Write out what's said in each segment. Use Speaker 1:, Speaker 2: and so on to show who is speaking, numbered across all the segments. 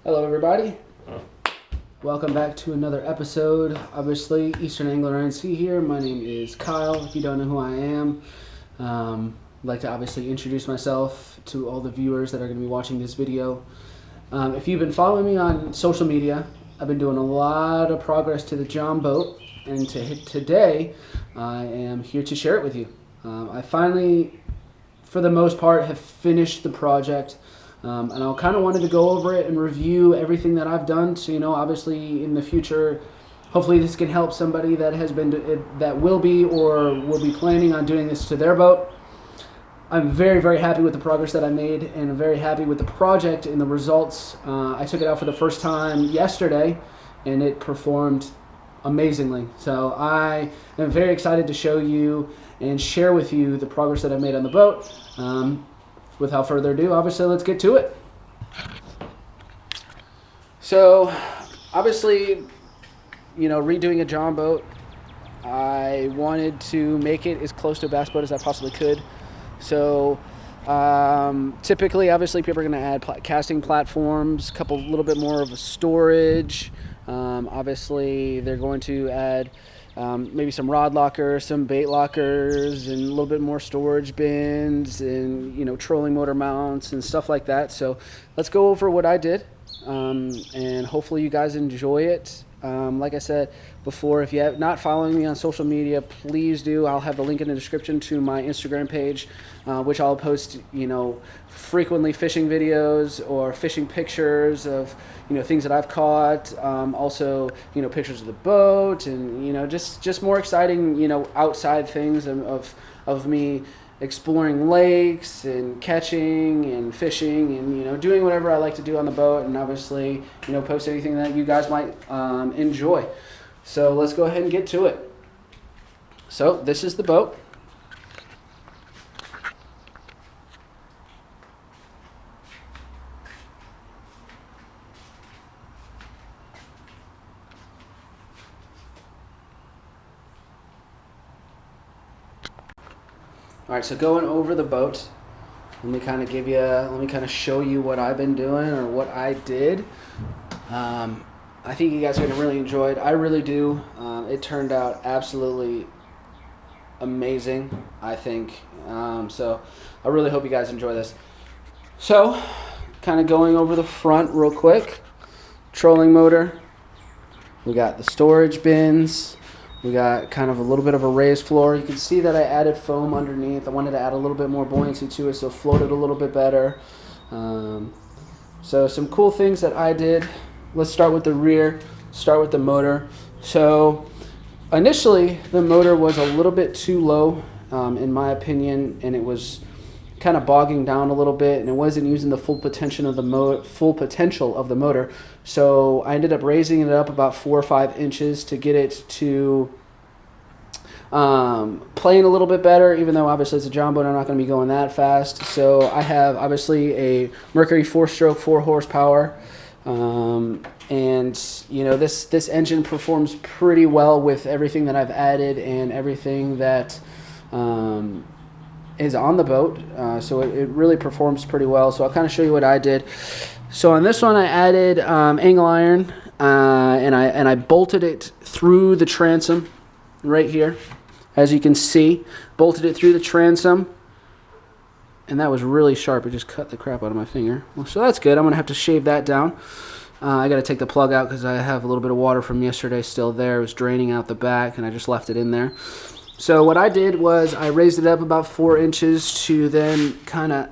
Speaker 1: Hello everybody, welcome back to another episode. Obviously, Eastern Angler INC here. My name is Kyle, if you don't know who I am. I'd like to obviously introduce myself to all the viewers that are going to be watching this video. If you've been following me on social media, I've been doing a lot of progress to the Jon Boat, and today I am here to share it with you. I finally, for the most part, have finished the project. And I kind of wanted to go over it and review everything that I've done. So, obviously in the future, hopefully this can help somebody that has been, that will be or will be planning on doing this to their boat. I'm very, very happy with the progress that I made, and I'm very happy with the project and the results. I took it out for the first time yesterday, and it performed amazingly. So I am very excited to show you and share with you the progress that I've made on the boat. Without further ado, obviously, let's get to it. So, obviously, redoing a Jon Boat, I wanted to make it as close to a bass boat as I possibly could. So, typically, obviously, people are going to add casting platforms, a little bit more of a storage. Obviously, they're going to add maybe some rod lockers, some bait lockers, and a little bit more storage bins, and trolling motor mounts and stuff like that. So let's go over what I did, and hopefully you guys enjoy it. Like I said before, if you're not following me on social media, please do. I'll have the link in the description to my Instagram page, which I'll post, frequently fishing videos or fishing pictures of, things that I've caught. Also, pictures of the boat, and, just more exciting, outside things of me exploring lakes and catching and fishing and doing whatever I like to do on the boat, and obviously post anything that you guys might enjoy. So let's go ahead and get to it. So this is the boat. All right, so going over the boat, let me kind of show you what I've been doing or what I did. I think you guys are going to really enjoy it. I really do. It turned out absolutely amazing, I think. So I really hope you guys enjoy this. So, kind of going over the front real quick. Trolling motor. We got the storage bins. We got kind of a little bit of a raised floor. You can see that I added foam underneath. I wanted to add a little bit more buoyancy to it, so it floated a little bit better. So some cool things that I did. Let's start with the rear, start with the motor. So initially the motor was a little bit too low, in my opinion, and it was kind of bogging down a little bit, and it wasn't using the full potential of the motor. So I ended up raising it up about 4 or 5 inches to get it to playing a little bit better, even though obviously it's a Jon Boat, I'm not going to be going that fast. So I have obviously a Mercury 4-stroke 4 horsepower, and this engine performs pretty well with everything that I've added and everything that is on the boat. So it really performs pretty well. So I'll kind of show you what I did. So on this one I added angle iron, and I bolted it through the transom right here, as you can see. Bolted it through the transom, and that was really sharp. It just cut the crap out of my finger. Well, so that's good. I'm gonna have to shave that down. I got to take the plug out because I have a little bit of water from yesterday still there. It was draining out the back, and I just left it in there. So what I did was I raised it up about 4 inches to then kind of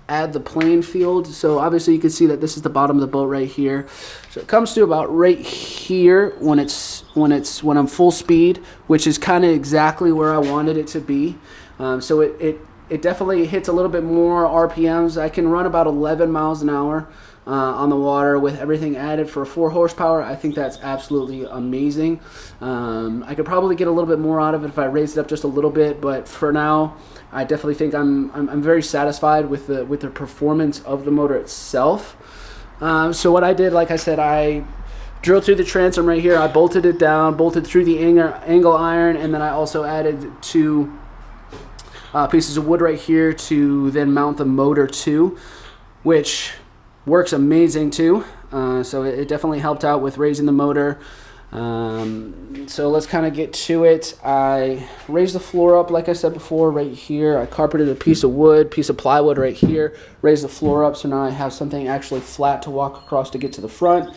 Speaker 1: add the playing field. So obviously you can see that this is the bottom of the boat right here. So it comes to about right here when I'm full speed, which is kind of exactly where I wanted it to be. So it definitely hits a little bit more RPMs. I can run about 11 miles an hour on the water with everything added for 4 horsepower. I think that's absolutely amazing. I could probably get a little bit more out of it if I raised it up just a little bit, but for now I definitely think I'm very satisfied with the performance of the motor itself. So what I did, like I said, I drilled through the transom right here. I bolted it down, bolted through the angle iron, and then I also added 2 pieces of wood right here to then mount the motor to, which works amazing too. So it definitely helped out with raising the motor. So let's kind of get to it. I raised the floor up, like I said before, right here. I carpeted a piece of plywood right here, raised the floor up, so now I have something actually flat to walk across to get to the front.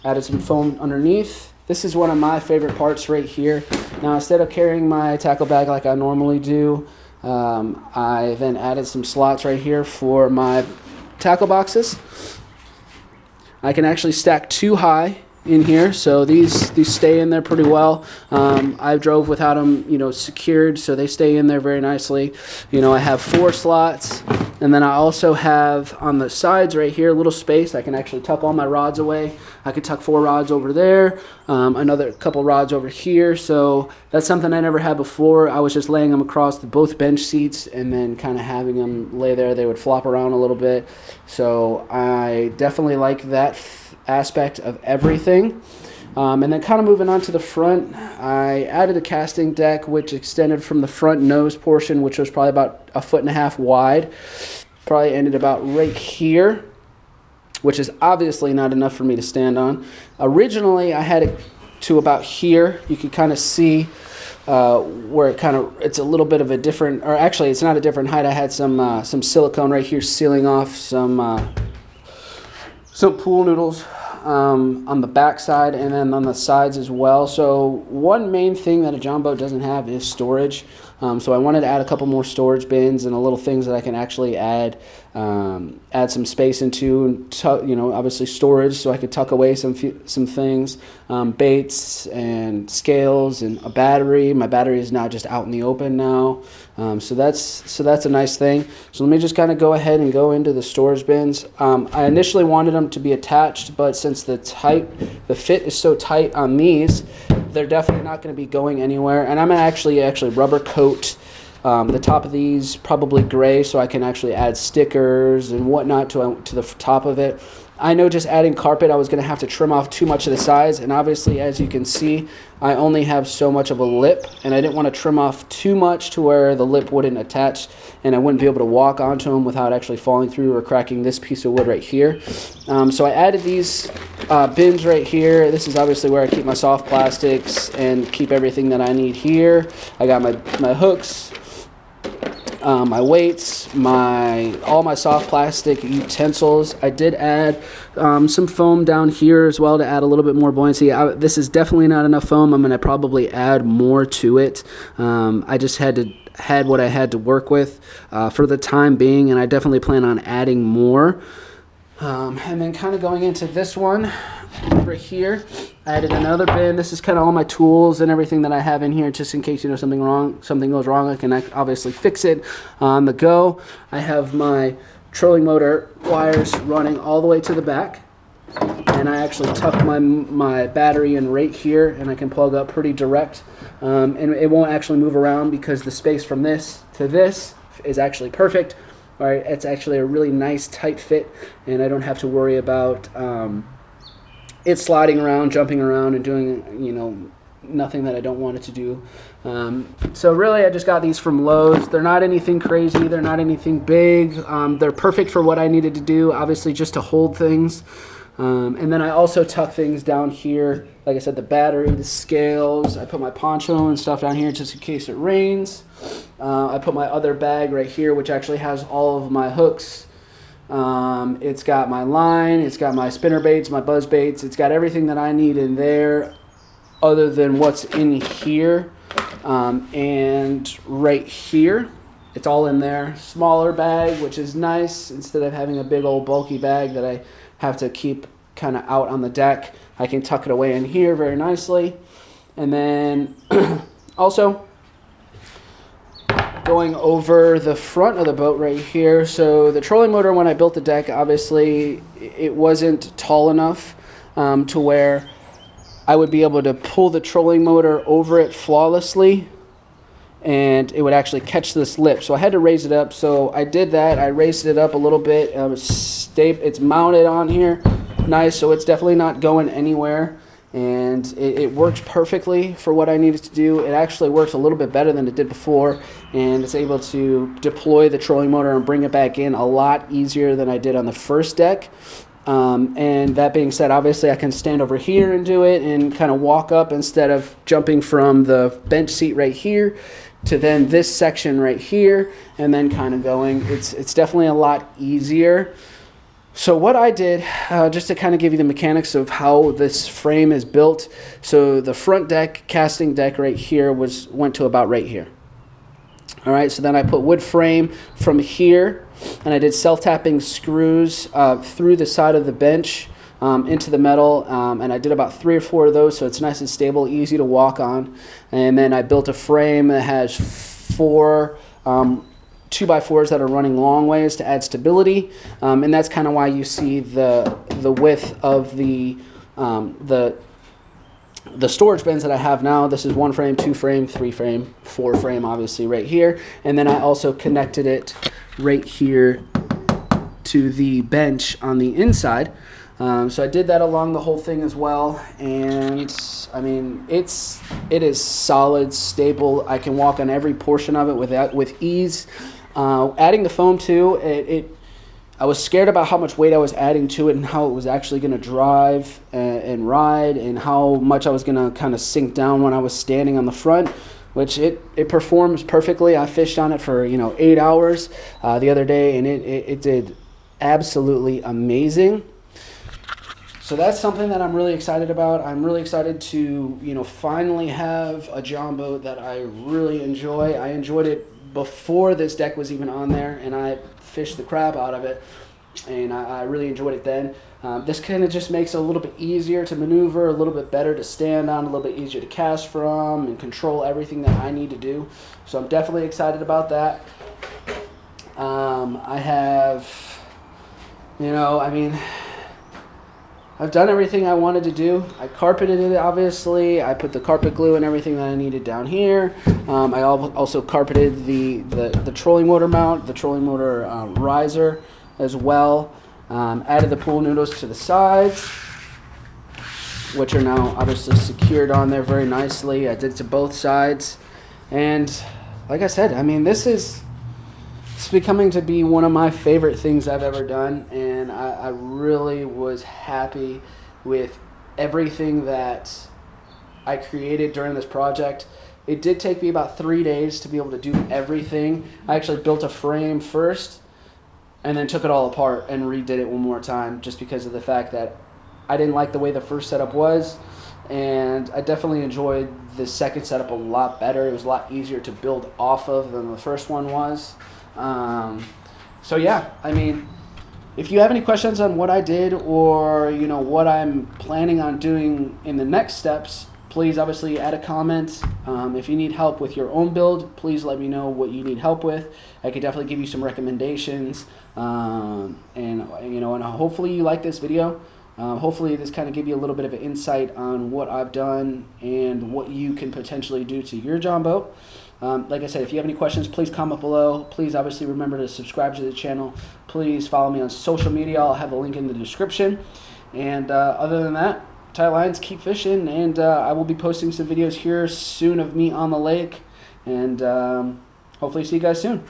Speaker 1: Added some foam underneath. This is one of my favorite parts right here. Now, instead of carrying my tackle bag like I normally do, I then added some slots right here for my tackle boxes. I can actually stack 2 high in here, so these stay in there pretty well. I drove without them, secured, so they stay in there very nicely. I have 4 slots, and then I also have on the sides right here a little space. I can actually tuck all my rods away. I could tuck 4 rods over there, another couple rods over here. So that's something I never had before. I was just laying them across both bench seats and then kind of having them lay there. They would flop around a little bit. So I definitely like that aspect of everything. And then kind of moving on to the front, I added a casting deck which extended from the front nose portion, which was probably about 1.5 feet wide, probably ended about right here, which is obviously not enough for me to stand on. Originally I had it to about here. You can kind of see where it's a little bit of a different, or actually it's not a different height. I had some silicone right here sealing off some pool noodles on the back side and then on the sides as well. So one main thing that a Jon Boat doesn't have is storage. So I wanted to add a couple more storage bins and a little things that I can actually add some space into, and obviously storage, so I could tuck away some things, baits and scales and a battery. My battery is now just out in the open now, so that's a nice thing. So let me just kind of go ahead and go into the storage bins. I initially wanted them to be attached, but since the fit is so tight on these, they're definitely not going to be going anywhere. And I'm going to actually rubber coat the top of these, probably gray, so I can actually add stickers and whatnot to the top of it. I know just adding carpet, I was going to have to trim off too much of the sides, and obviously, as you can see, I only have so much of a lip, and I didn't want to trim off too much to where the lip wouldn't attach, and I wouldn't be able to walk onto them without actually falling through or cracking this piece of wood right here. So I added these bins right here. This is obviously where I keep my soft plastics and keep everything that I need here. I got my hooks, my weights, all my soft plastic utensils. I did add some foam down here as well to add a little bit more buoyancy. This is definitely not enough foam. I'm going to probably add more to it. I just had what I had to work with for the time being, and I definitely plan on adding more. And then kind of going into this one over here, I added another bin. This is kind of all my tools and everything that I have in here, just in case something goes wrong. I can obviously fix it on the go. I have my trolling motor wires running all the way to the back, and I actually tuck my battery in right here, and I can plug up pretty direct, and it won't actually move around because the space from this to this is actually perfect. All right, it's actually a really nice tight fit, and I don't have to worry about it sliding around, jumping around, and doing nothing that I don't want it to do. So really, I just got these from Lowe's. They're not anything crazy. They're not anything big. They're perfect for what I needed to do, obviously just to hold things. And then I also tuck things down here. Like I said, the battery, the scales. I put my poncho and stuff down here just in case it rains. I put my other bag right here, which actually has all of my hooks. It's got my line. It's got my spinner baits, my buzz baits. It's got everything that I need in there other than what's in here. And right here, it's all in there. Smaller bag, which is nice. Instead of having a big old bulky bag that I have to keep kind of out on the deck, I can tuck it away in here very nicely. And then also going over the front of the boat right here. So the trolling motor, when I built the deck, obviously it wasn't tall enough to where I would be able to pull the trolling motor over it flawlessly, and it would actually catch this lip. So I had to raise it up. So I did that. I raised it up a little bit. It's mounted on here nice, so it's definitely not going anywhere, and it works perfectly for what I needed to do. It actually works a little bit better than it did before, and it's able to deploy the trolling motor and bring it back in a lot easier than I did on the first deck. And that being said, obviously I can stand over here and do it and kind of walk up instead of jumping from the bench seat right here to then this section right here and then kind of going. It's definitely a lot easier. So what I did, just to kind of give you the mechanics of how this frame is built. So the front deck, casting deck right here went to about right here. All right, so then I put wood frame from here, and I did self-tapping screws through the side of the bench into the metal, and I did about 3 or 4 of those, so it's nice and stable, easy to walk on. And then I built a frame that has 4 2x4s that are running long ways to add stability, and that's kind of why you see the width of the storage bins that I have now. This is 1 frame, 2 frame, 3 frame, 4 frame, obviously right here. And then I also connected it right here to the bench on the inside. So I did that along the whole thing as well. And I mean, it is solid, stable. I can walk on every portion of it with ease. Adding the foam too, I was scared about how much weight I was adding to it and how it was actually going to drive and ride and how much I was going to kind of sink down when I was standing on the front, which it performs perfectly. I fished on it for 8 hours the other day, and it did absolutely amazing. So that's something that I'm really excited about. I'm really excited to finally have a Jon Boat that I really enjoy. I enjoyed it before this deck was even on there, and I fished the crap out of it, and I really enjoyed it then. This kind of just makes it a little bit easier to maneuver, a little bit better to stand on, a little bit easier to cast from, and control everything that I need to do. So I'm definitely excited about that. I have, I've done everything I wanted to do. I carpeted it, obviously. I put the carpet glue and everything that I needed down here. I also carpeted the trolling motor mount, the trolling motor riser as well. Added the pool noodles to the sides, which are now obviously secured on there very nicely. I did it to both sides. And like I said, I mean, it's becoming to be one of my favorite things I've ever done, and I really was happy with everything that I created during this project. It did take me about 3 days to be able to do everything. I actually built a frame first and then took it all apart and redid it one more time, just because of the fact that I didn't like the way the first setup was, and I definitely enjoyed the second setup a lot better. It was a lot easier to build off of than the first one was. So yeah, I mean, if you have any questions on what I did or what I'm planning on doing in the next steps, please obviously add a comment. If you need help with your own build, please let me know what you need help with. I could definitely give you some recommendations, and hopefully you like this video. Hopefully this kind of give you a little bit of an insight on what I've done and what you can potentially do to your Jon Boat. Like I said, if you have any questions, please comment below. Please obviously remember to subscribe to the channel. Please follow me on social media. I'll have a link in the description. And other than that, tie lines, keep fishing, and I will be posting some videos here soon of me on the lake. And hopefully see you guys soon.